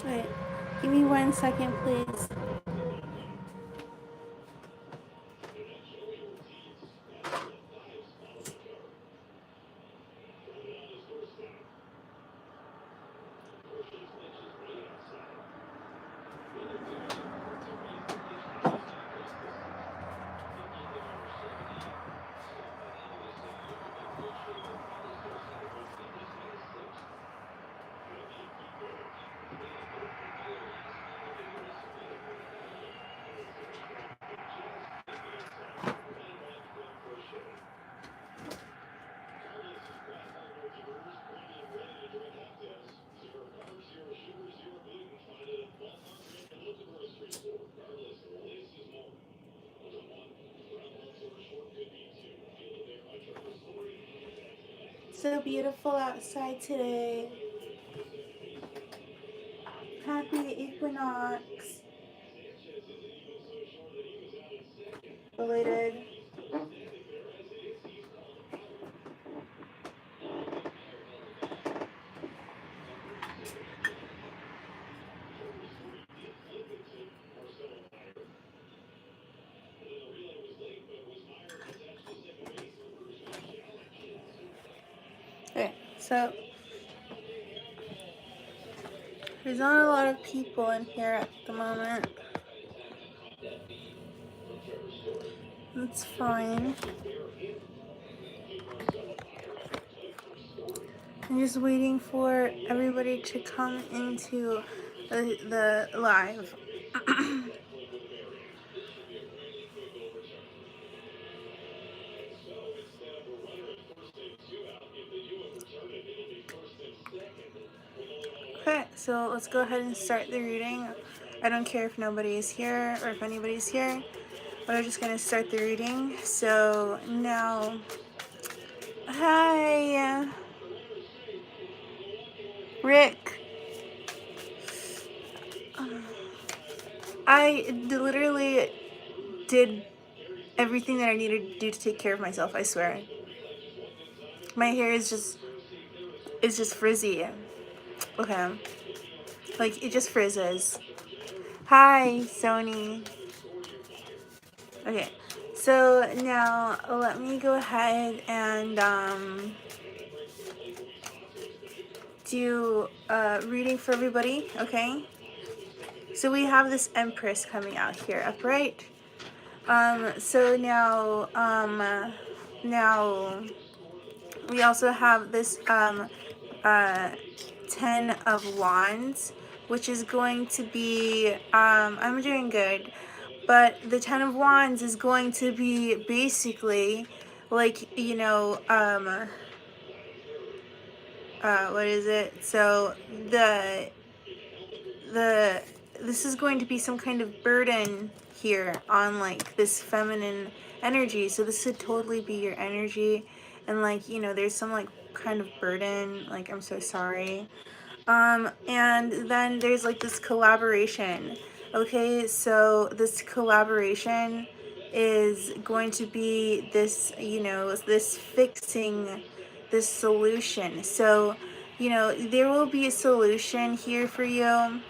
Wait, give me 1 second, please. So beautiful outside today. Happy equinox. Belated. Okay, so there's not a lot of people in here at the moment. That's fine. I'm just waiting for everybody to come into the live. Okay, so let's go ahead and start the reading. I don't care if nobody's here or if anybody's here, but I'm just gonna start the reading. So now, hi, Rick. I literally did everything that I needed to do to take care of myself. I swear. My hair is just frizzy. Okay, like it just frizzes. Hi, Sony. Okay, so now let me go ahead and do reading for everybody. Okay, so we have this Empress coming out here, upright. So now we also have this 10 of Wands, which is going to be, I'm doing good, but the 10 of Wands is going to be basically like, what is it? So the this is going to be some kind of burden here on like this feminine energy. So this would totally be your energy, and like, there's some like kind of burden, like I'm so sorry. And then there's like this collaboration. Okay, so this collaboration is going to be this, this fixing, this solution. So, there will be a solution here for you.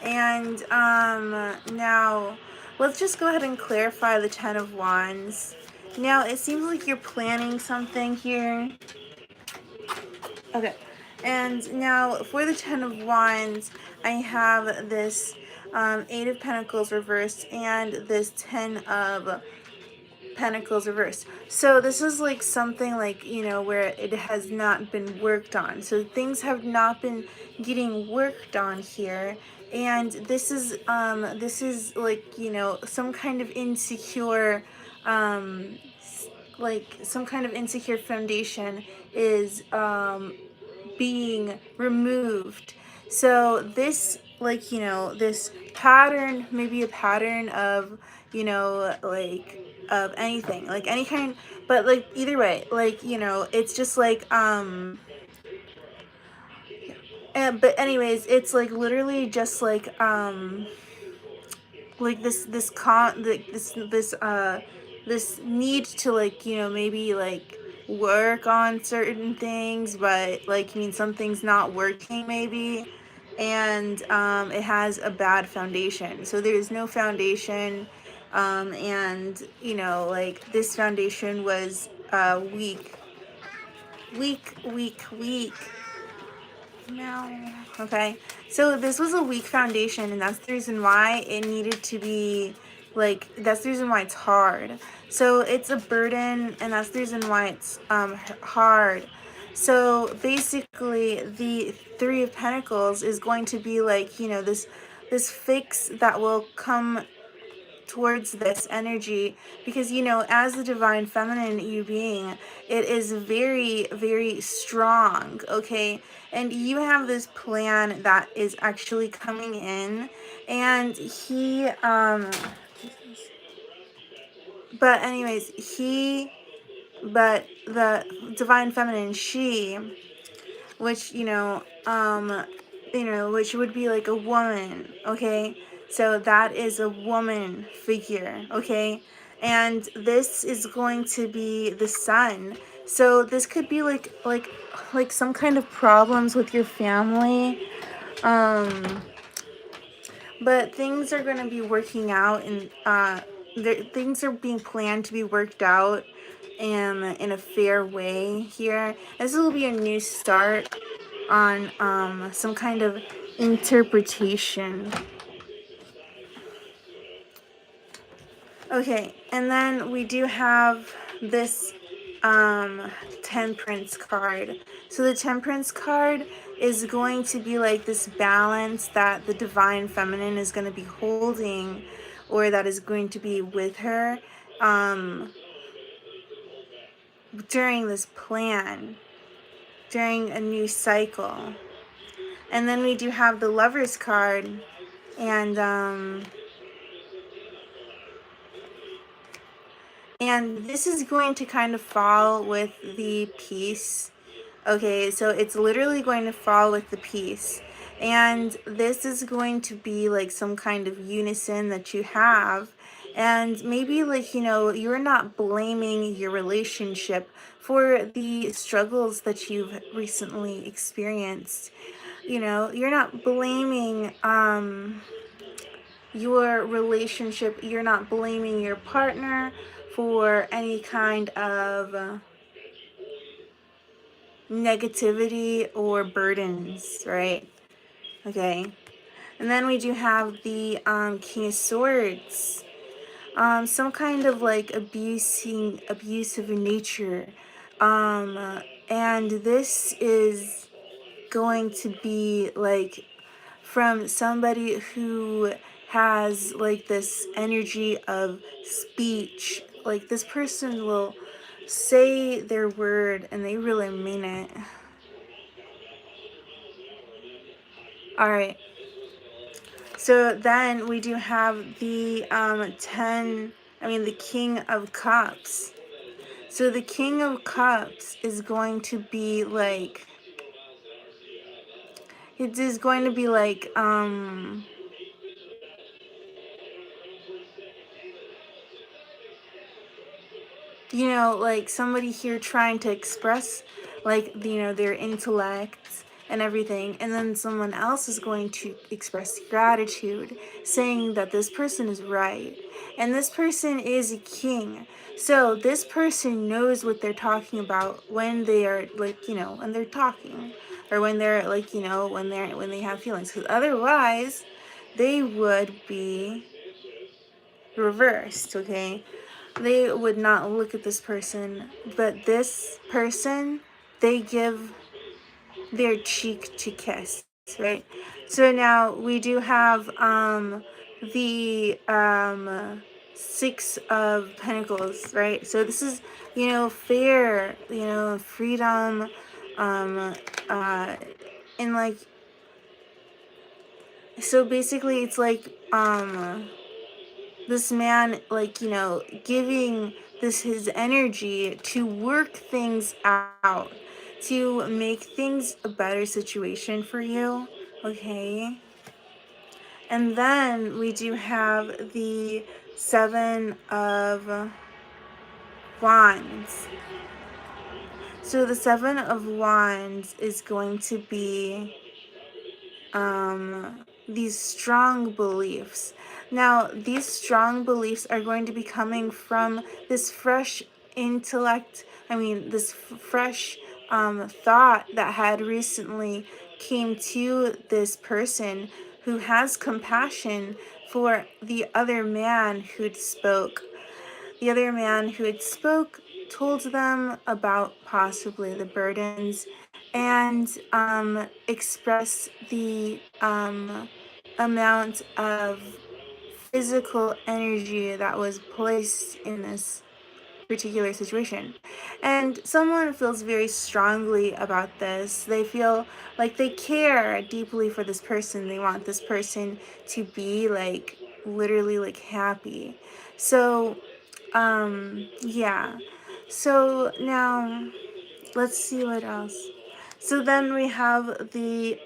And now let's just go ahead and clarify the 10 of Wands. Now it seems like you're planning something here. Okay, and now for the 10 of Wands, I have this 8 of Pentacles reversed and this 10 of Pentacles reversed. So this is like something like, where it has not been worked on. So things have not been getting worked on here. And this is like, some kind of insecure, like some kind of insecure foundation is being removed. So this, like, this pattern, maybe a pattern of, like, of anything, like any kind, but like either way, like, it's just like, but anyways, it's like literally just like this need to, like, maybe like work on certain things, but like, something's not working maybe, and it has a bad foundation. So there's no foundation, and like this foundation was weak, weak, weak, weak. No. Okay. So this was a weak foundation, and that's the reason why it needed to be like, that's the reason why it's hard. So it's a burden, and that's the reason why it's hard. So basically, the Three of Pentacles is going to be like, this fix that will come towards this energy, because as the divine feminine you being, it is very, very strong. Okay, and you have this plan that is actually coming in, and he but anyways, but the divine feminine, she, which which would be like a woman. Okay, so that is a woman figure. Okay, and this is going to be the sun. So this could be like some kind of problems with your family, but things are going to be working out, and things are being planned to be worked out in a fair way here. This will be a new start on some kind of interpretation. Okay, and then we do have this Temperance card. So the Temperance card is going to be like this balance that the divine feminine is going to be holding, or that is going to be with her during this plan, during a new cycle. And then we do have the Lover's card, and this is going to kind of fall with the Peace. Okay, so it's literally going to fall with the Peace. And this is going to be like some kind of unison that you have. And maybe like, you're not blaming your relationship for the struggles that you've recently experienced. You're not blaming your relationship, you're not blaming your partner for any kind of negativity or burdens, right? Okay. And then we do have the King of Swords. Some kind of like abusive nature. And this is going to be like from somebody who has like this energy of speech. Like this person will say their word and they really mean it. All right. So then we do have the the King of Cups. So the King of Cups is going to be like, it is going to be like like somebody here trying to express like their intellect and everything, and then someone else is going to express gratitude, saying that this person is right, and this person is a king. So this person knows what they're talking about when they are like when they're talking, or when they're like when they have feelings, because otherwise they would be reversed. Okay, they would not look at this person, but this person, they give their cheek to kiss, right? So now we do have the Six of Pentacles, right? So this is fair, freedom, and like, so basically it's like this man, like giving this his energy to work things out, to make things a better situation for you. Okay, and then we do have the Seven of Wands. So the Seven of Wands is going to be these strong beliefs. Now, these strong beliefs are going to be coming from this fresh intellect, this fresh thought that had recently came to this person who has compassion for the other man who'd spoke. The other man who had spoke told them about possibly the burdens and express the amount of physical energy that was placed in this particular situation. And someone feels very strongly about this. They feel like they care deeply for this person. They want this person to be like literally like happy. So yeah. So now let's see what else. So then we have the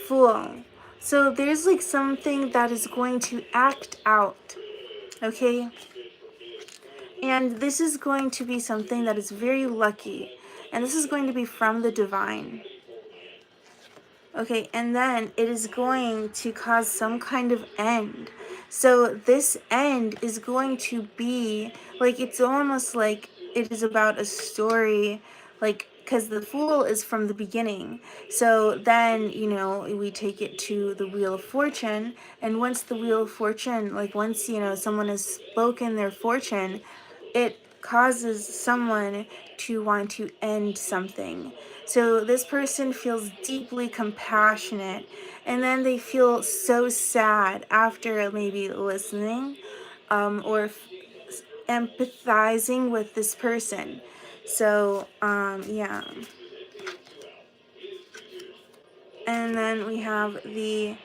Fool. So there's like something that is going to act out, okay? And this is going to be something that is very lucky. And this is going to be from the divine. Okay, and then it is going to cause some kind of end. So this end is going to be like, it's almost like it is about a story, like, because the Fool is from the beginning. So then, we take it to the Wheel of Fortune. And once the Wheel of Fortune, like once, someone has spoken their fortune, it causes someone to want to end something. So this person feels deeply compassionate, and then they feel so sad after maybe listening or empathizing with this person. So, yeah. And then we have the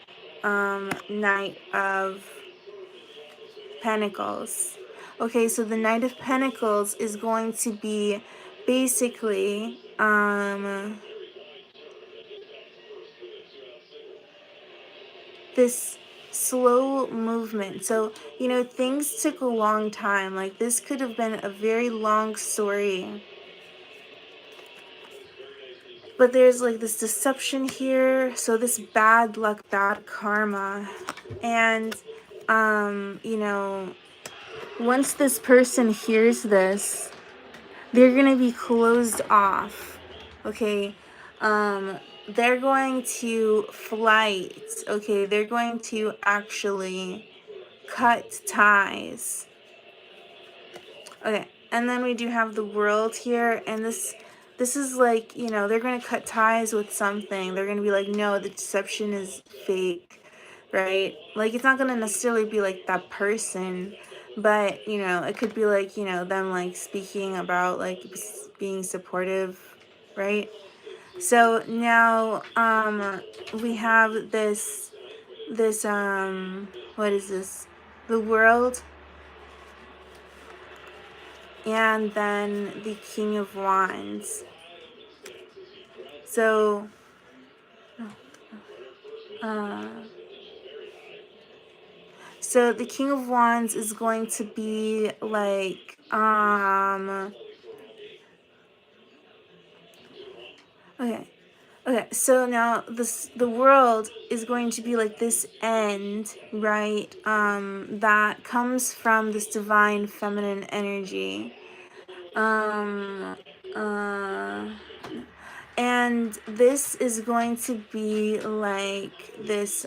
Knight of Pentacles. Okay, so the Knight of Pentacles is going to be basically this slow movement. So, things took a long time. Like, this could have been a very long story. But there's like this deception here. So, this bad luck, bad karma. And, once this person hears this, they're going to be closed off. Okay. They're going to flight. Okay. They're going to actually cut ties. Okay, and then we do have the World here, and this is like, they're going to cut ties with something. They're going to be like, no, the deception is fake, right? Like, it's not going to necessarily be like that person, but, it could be like, them like speaking about like being supportive, right? So now we have this what is this? The World, and then the King of Wands. So, so the King of Wands is going to be like, okay, so now the World is going to be like this end, right? That comes from this divine feminine energy. And this is going to be like this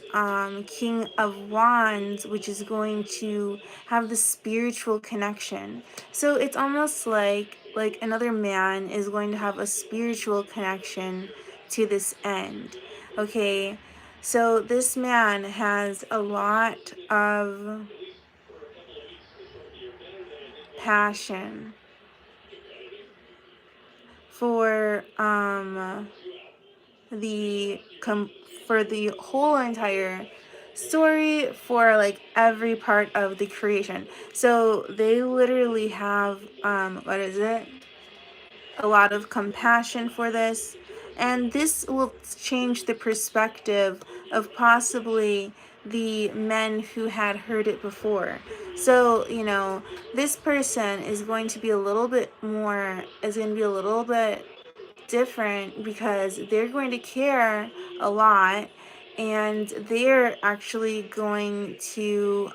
King of Wands, which is going to have the spiritual connection. So it's almost like another man is going to have a spiritual connection to this end. Okay, so this man has a lot of passion for for the whole entire story, for like every part of the creation. So they literally have what is it? A lot of compassion for this, and this will change the perspective of possibly the men who had heard it before. So, you know, this person is going to be a little bit more, is going to be a little bit different because they're going to care a lot, and they're actually going to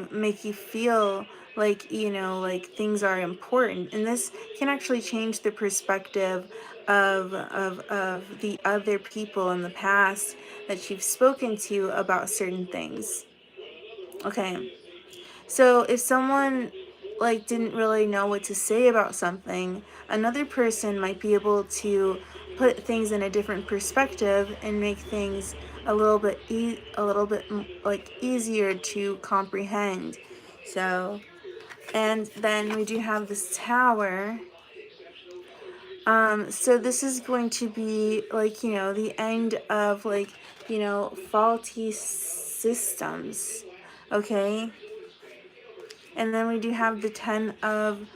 make you feel like, you know, like things are important. And this can actually change the perspective of the other people in the past that you've spoken to about certain things. Okay. So if someone like didn't really know what to say about something, another person might be able to put things in a different perspective and make things a little bit like easier to comprehend. So, and then we do have this tower. So this is going to be like, you know, the end of like, you know, faulty systems. Okay? And then we do have the 10 of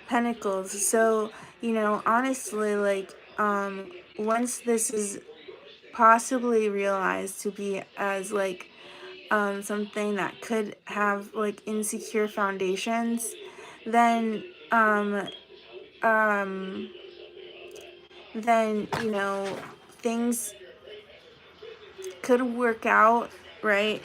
Pentacles. So, you know, honestly, like, once this is possibly realized to be as like something that could have like insecure foundations, then um then, you know, things could work out, right?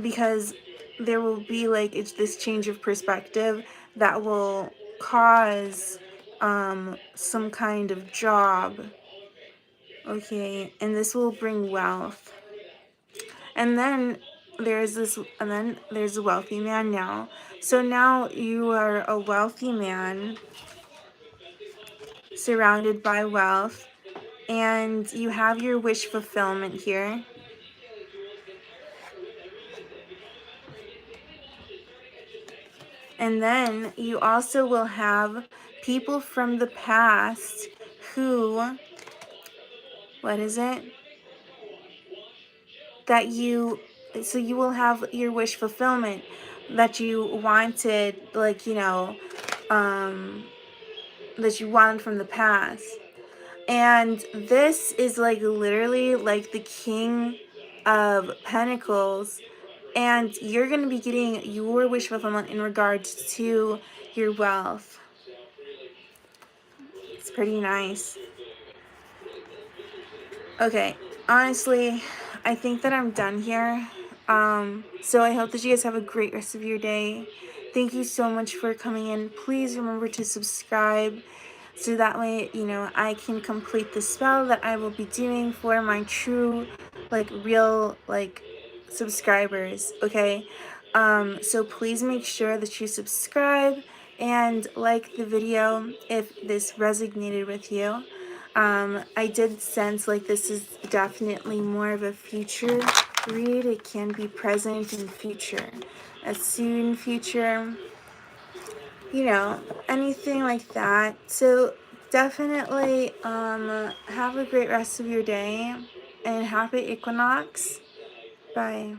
Because there will be like it's this change of perspective that will cause some kind of job. Okay, and this will bring wealth. And then there's a wealthy man now. So now you are a wealthy man surrounded by wealth, and you have your wish fulfillment here. And then you also will have people from the past who, what is it? That you, so you will have your wish fulfillment that you wanted, like, you know, that you wanted from the past. And this is like literally like the King of Pentacles. And you're going to be getting your wish fulfillment in regards to your wealth. It's pretty nice. Okay, honestly, I think that I'm done here. So I hope that you guys have a great rest of your day. Thank you so much for coming in. Please remember to subscribe so that way, you know, I can complete the spell that I will be doing for my true, like, real, like, subscribers, okay? So please make sure that you subscribe and like the video if this resonated with you. I did sense like this is definitely more of a future read. It can be present and future, a soon future, you know, anything like that. So definitely have a great rest of your day and happy equinox. Bye.